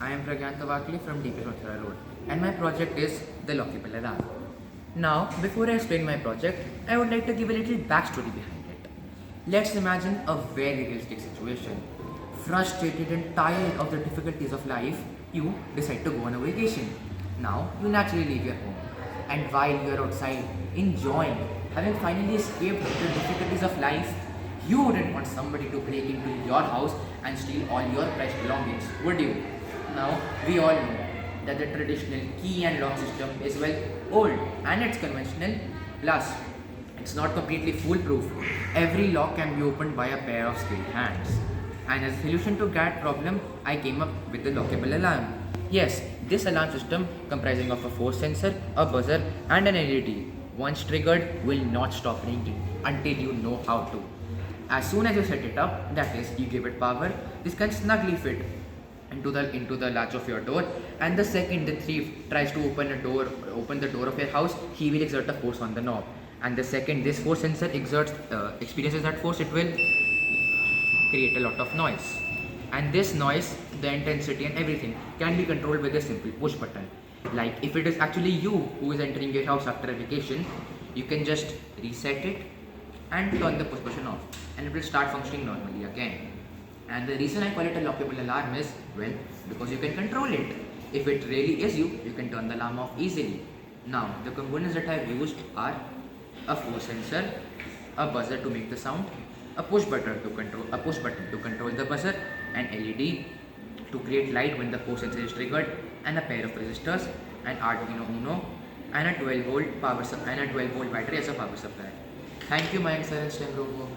I am from DPS Road, and my project is the Lockable Alarm. Now, before I explain my project, I would like to give a little backstory behind it. Let's imagine a very realistic situation. Frustrated and tired of the difficulties of life, you decide to go on a vacation. Now, you naturally leave your home. And while you are outside, enjoying, having finally escaped the difficulties of life, you wouldn't want somebody to break into your house and steal all your precious belongings, would you? Now, we all know that the traditional key and lock system is well old and it's conventional. Plus, it's not completely foolproof. Every lock can be opened by a pair of skilled hands. And as a solution to that problem, I came up with the lockable alarm. Yes, this alarm system comprising of a force sensor, a buzzer, and an LED. Once triggered, will not stop ringing until you know how to. As soon as you set it up, that is, you give it power, this can snugly fit into the latch of your door, and the second the thief tries to open the door of your house, he will exert a force on the knob, and the second this force sensor experiences that force, it will create a lot of noise, and this noise, the intensity and everything can be controlled with a simple push button. Like if it is actually you who is entering your house after a vacation, you can just reset it and turn the push button off, and it will start functioning normally again. And the reason I call it a lockable alarm is, well, because you can control it. If it really is you, you can turn the alarm off easily. Now, the components that I've used are a force sensor, a buzzer to make the sound, a push button to control the buzzer, an LED to create light when the force sensor is triggered, and a pair of resistors, an Arduino Uno, and a 12 volt battery as a power supply. Thank you, my excellent Stemrobo.